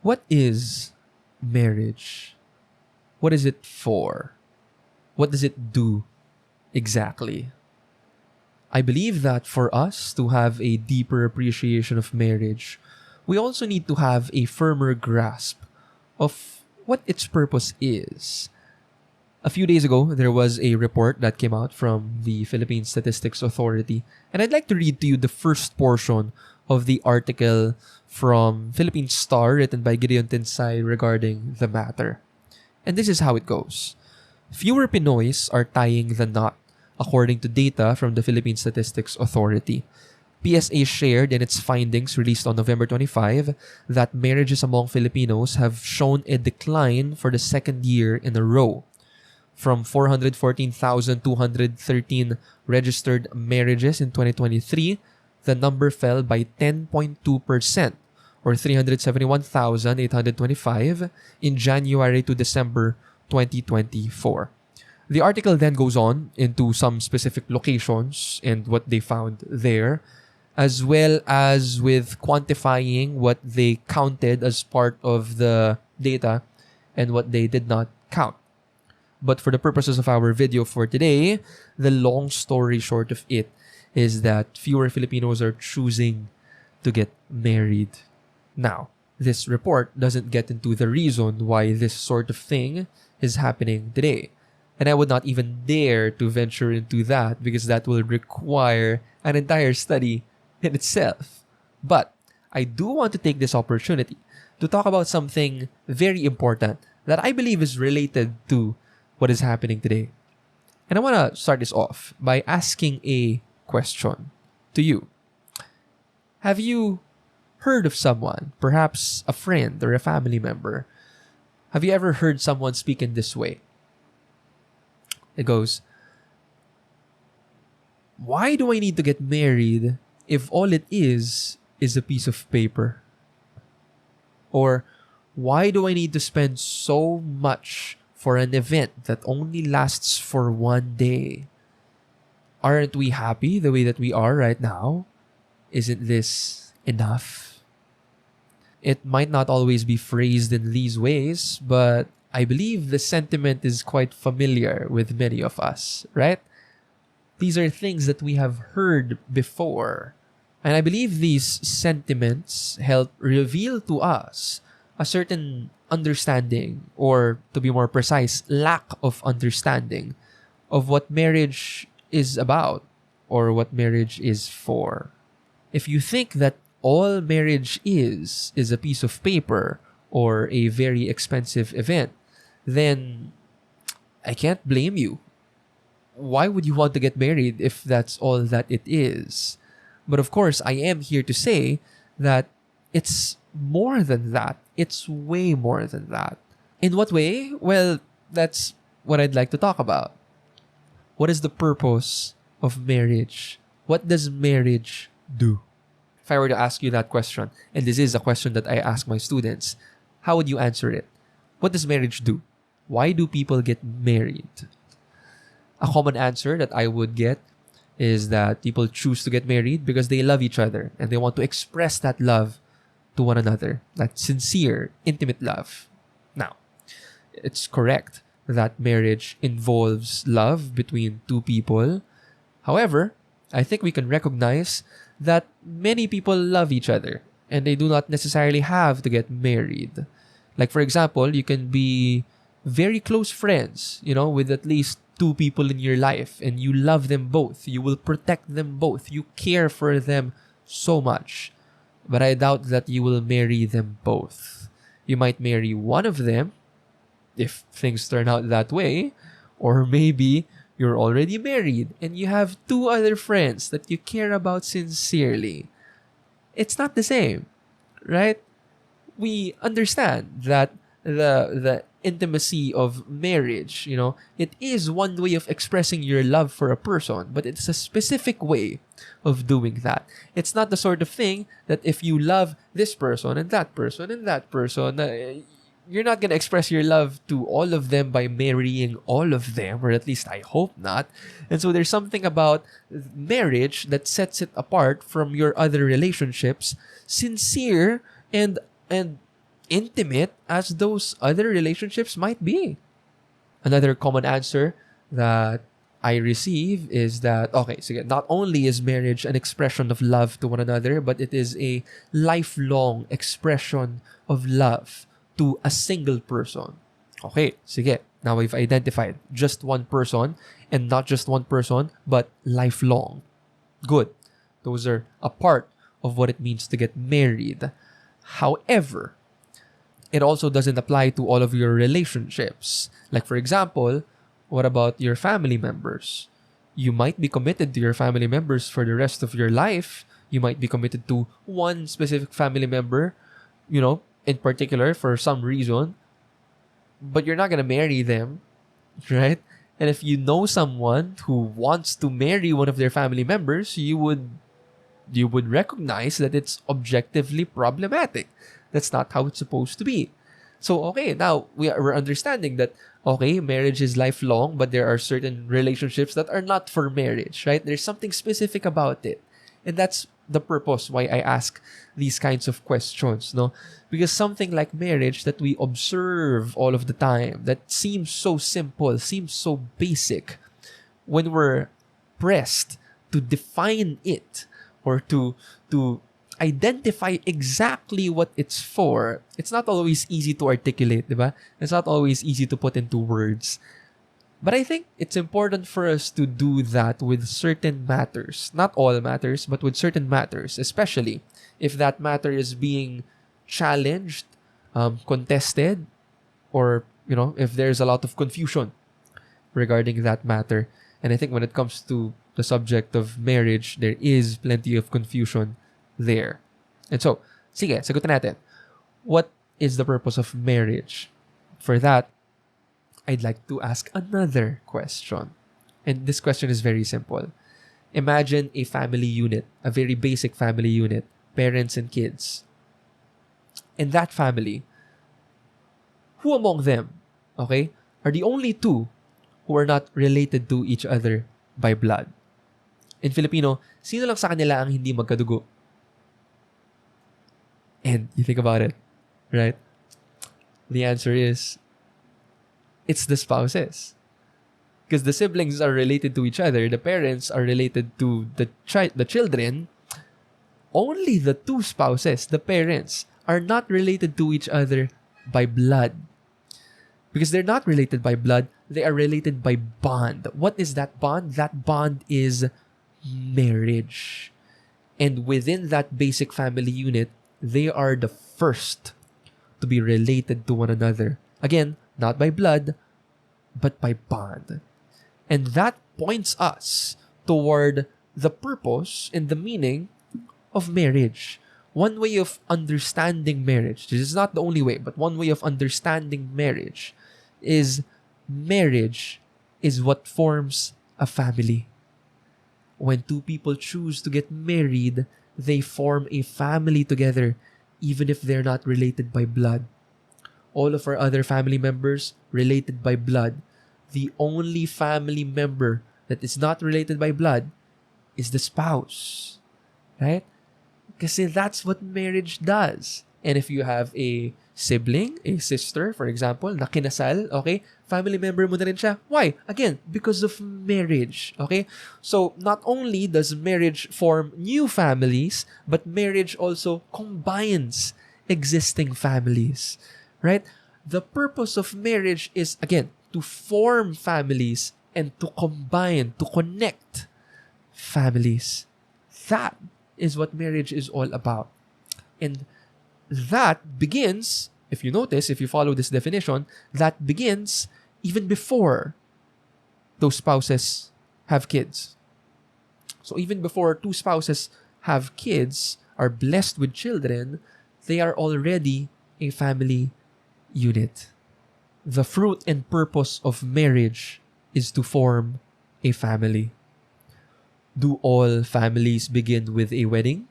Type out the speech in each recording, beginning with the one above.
What is marriage? What is it for? What does it do exactly? I believe that for us to have a deeper appreciation of marriage, we also need to have a firmer grasp of what its purpose is. A few days ago, there was a report that came out from the Philippine Statistics Authority, and I'd like to read to you the first portion of the article from Philippine Star written by Gideon Tinsay regarding the matter. And this is how it goes. Fewer Pinoys are tying the knot, according to data from the Philippine Statistics Authority. PSA shared in its findings released on November 25 that marriages among Filipinos have shown a decline for the second year in a row. From 414,213 registered marriages in 2023, the number fell by 10.2%, or 371,825 in January to December 2024. The article then goes on into some specific locations and what they found there, as well as with quantifying what they counted as part of the data and what they did not count. But for the purposes of our video for today, the long story short of it is that fewer Filipinos are choosing to get married. Now, this report doesn't get into the reason why this sort of thing is happening today. And I would not even dare to venture into that because that will require an entire study in itself. But I do want to take this opportunity to talk about something very important that I believe is related to what is happening today. And I want to start this off by asking a question to you. Have you heard of someone, perhaps a friend or a family member? Have you ever heard someone speak in this way? It goes, why do I need to get married if all it is a piece of paper? Or why do I need to spend so much for an event that only lasts for one day? Aren't we happy the way that we are right now? Isn't this enough? It might not always be phrased in these ways, but I believe the sentiment is quite familiar with many of us, right? These are things that we have heard before. And I believe these sentiments help reveal to us a certain understanding, or to be more precise, lack of understanding of what marriage is about or what marriage is for. If you think that all marriage is a piece of paper or a very expensive event, then I can't blame you. Why would you want to get married if that's all that it is? But of course, I am here to say that it's more than that. It's way more than that. In what way? Well, that's what I'd like to talk about. What is the purpose of marriage? What does marriage do? If I were to ask you that question, and this is a question that I ask my students, how would you answer it? What does marriage do? Why do people get married? A common answer that I would get is that people choose to get married because they love each other and they want to express that love to one another, that sincere, intimate love. Now, it's correct that marriage involves love between two people. However, I think we can recognize that many people love each other and they do not necessarily have to get married. Like, for example, you can be very close friends, with at least two people in your life, and you love them both. You will protect them both. You care for them so much. But I doubt that you will marry them both. You might marry one of them, if things turn out that way, or maybe you're already married and you have two other friends that you care about sincerely. It's not the same, right? We understand that the intimacy of marriage, it is one way of expressing your love for a person, but it's a specific way of doing that. It's not the sort of thing that if you love this person and that person and that person, you're not going to express your love to all of them by marrying all of them, or at least I hope not. And so there's something about marriage that sets it apart from your other relationships, sincere and intimate as those other relationships might be. Another common answer that I receive is that, okay, so not only is marriage an expression of love to one another, but it is a lifelong expression of love to a single person. Okay, sige. Now we've identified just one person, and not just one person, but lifelong. Good. Those are a part of what it means to get married. However, it also doesn't apply to all of your relationships. Like, for example, what about your family members? You might be committed to your family members for the rest of your life. You might be committed to one specific family member, in particular for some reason, but you're not going to marry them, right? And if you know someone who wants to marry one of their family members, you would recognize that it's objectively problematic. That's not how it's supposed to be. So, okay, now we're understanding that, okay, marriage is lifelong, but there are certain relationships that are not for marriage, right? There's something specific about it. And that's the purpose why I ask these kinds of questions, no? Because something like marriage that we observe all of the time, that seems so simple, seems so basic, when we're pressed to define it or to identify exactly what it's for, it's not always easy to articulate, diba? It's not always easy to put into words. But I think it's important for us to do that with certain matters. Not all matters, but with certain matters, especially if that matter is being challenged, contested, or, if there's a lot of confusion regarding that matter. And I think when it comes to the subject of marriage, there is plenty of confusion there. And so, sige, sagutin natin. What is the purpose of marriage? For that, I'd like to ask another question. And this question is very simple. Imagine a family unit, a very basic family unit, parents and kids. In that family, who among them, okay, are the only two who are not related to each other by blood? In Filipino, sino lang sa kanila ang hindi magkadugo? And you think about it, right? The answer is, it's the spouses. Because the siblings are related to each other, the parents are related to the children. Only the two spouses, the parents, are not related to each other by blood. Because they're not related by blood, they are related by bond. What is that bond? That bond is marriage. And within that basic family unit, they are the first to be related to one another. Again, not by blood, but by bond. And that points us toward the purpose and the meaning of marriage. One way of understanding marriage, this is not the only way, but one way of understanding marriage is what forms a family. When two people choose to get married, they form a family together, even if they're not related by blood. All of our other family members related by blood. The only family member that is not related by blood is the spouse. Right? Kasi that's what marriage does. And if you have a sibling, a sister, for example, na kinasal, okay, family member mo na rin siya. Why? Again, because of marriage. Okay? So, not only does marriage form new families, but marriage also combines existing families. Right? The purpose of marriage is, again, to form families and to combine, to connect families. That is what marriage is all about. And that begins, if you notice, if you follow this definition, that begins even before those spouses have kids. So even before two spouses have kids, are blessed with children, they are already a family unit. The fruit and purpose of marriage is to form a family. Do all families begin with a wedding?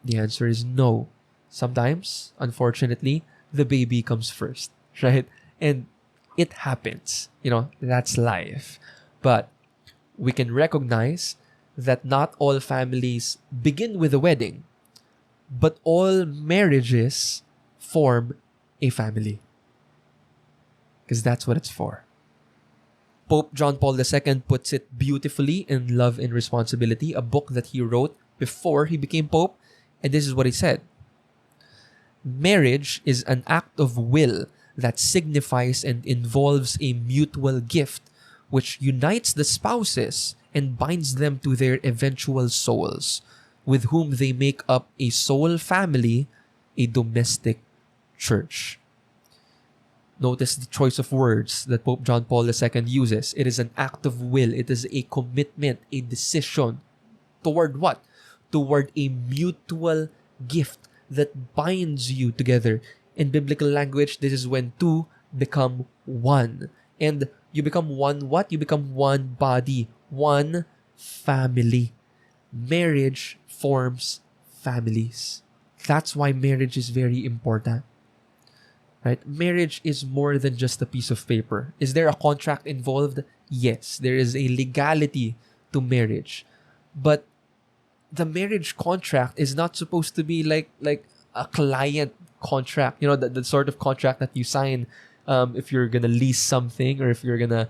The answer is no. Sometimes, unfortunately, the baby comes first, right? And it happens. That's life. But we can recognize that not all families begin with a wedding, but all marriages form a family. Because that's what it's for. Pope John Paul II puts it beautifully in Love and Responsibility, a book that he wrote before he became Pope. And this is what he said. Marriage is an act of will that signifies and involves a mutual gift which unites the spouses and binds them to their eventual souls, with whom they make up a soul family, a domestic church. Notice the choice of words that Pope John Paul II uses. It is an act of will. It is a commitment, a decision. Toward what? Toward a mutual gift that binds you together. In biblical language, this is when two become one. And you become one what? You become one body, one family. Marriage forms families. That's why marriage is very important. Right? Marriage is more than just a piece of paper. Is there a contract involved? Yes, there is a legality to marriage. But the marriage contract is not supposed to be like a client contract. You know, the sort of contract that you sign if you're gonna lease something or if you're gonna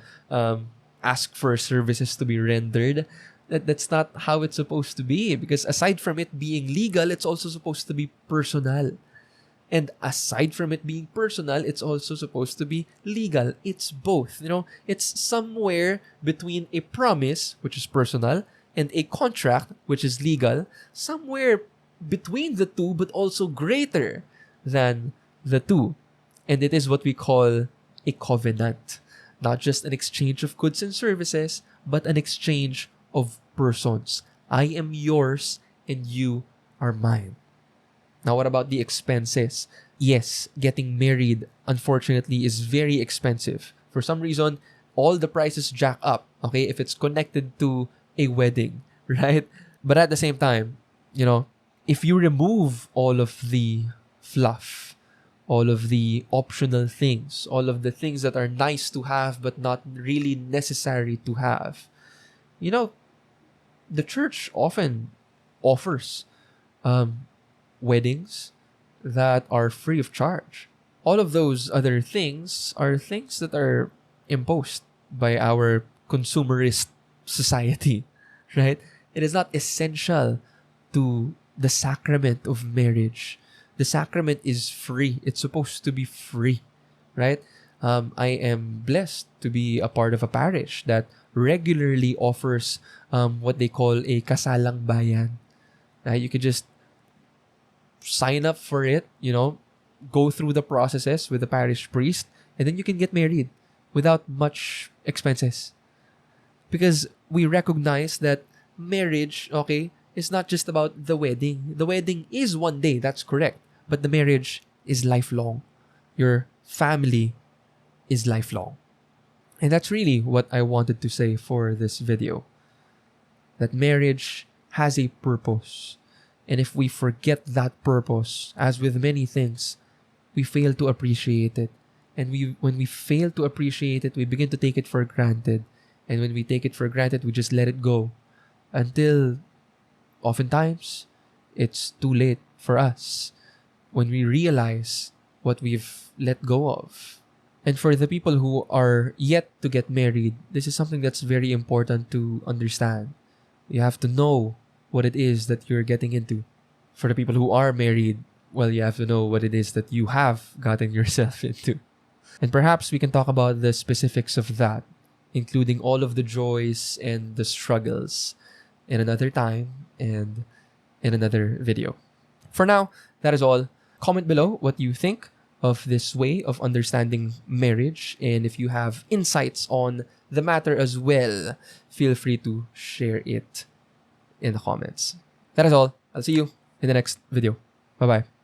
ask for services to be rendered. That's not how it's supposed to be, because aside from it being legal, it's also supposed to be personal. And aside from it being personal, it's also supposed to be legal. It's both. You know, it's somewhere between a promise, which is personal, and a contract, which is legal. Somewhere between the two, but also greater than the two. And it is what we call a covenant. Not just an exchange of goods and services, but an exchange of persons. I am yours and you are mine. Now, what about the expenses? Yes, getting married, unfortunately, is very expensive. For some reason, all the prices jack up, okay, if it's connected to a wedding, right? But at the same time, you know, if you remove all of the fluff, all of the optional things, all of the things that are nice to have but not really necessary to have, you know, the church often offers weddings that are free of charge. All of those other things are things that are imposed by our consumerist society, right? It is not essential to the sacrament of marriage. The sacrament is free. It's supposed to be free, right? I am blessed to be a part of a parish that regularly offers what they call a kasalang bayan. You could just sign up for it, you know, go through the processes with the parish priest, and then you can get married without much expenses. Because we recognize that marriage, okay, is not just about the wedding. The wedding is one day, that's correct. But the marriage is lifelong. Your family is lifelong. And that's really what I wanted to say for this video. That marriage has a purpose. And if we forget that purpose, as with many things, we fail to appreciate it. And when we fail to appreciate it, we begin to take it for granted. And when we take it for granted, we just let it go. Until, oftentimes, it's too late for us when we realize what we've let go of. And for the people who are yet to get married, this is something that's very important to understand. You have to know what it is that you're getting into. For the people who are married, well, you have to know what it is that you have gotten yourself into. And perhaps we can talk about the specifics of that, including all of the joys and the struggles in another time and in another video. For now, that is all. Comment below what you think of this way of understanding marriage, and if you have insights on the matter as well, feel free to share it in the comments. That is all. I'll see you in the next video. Bye-bye.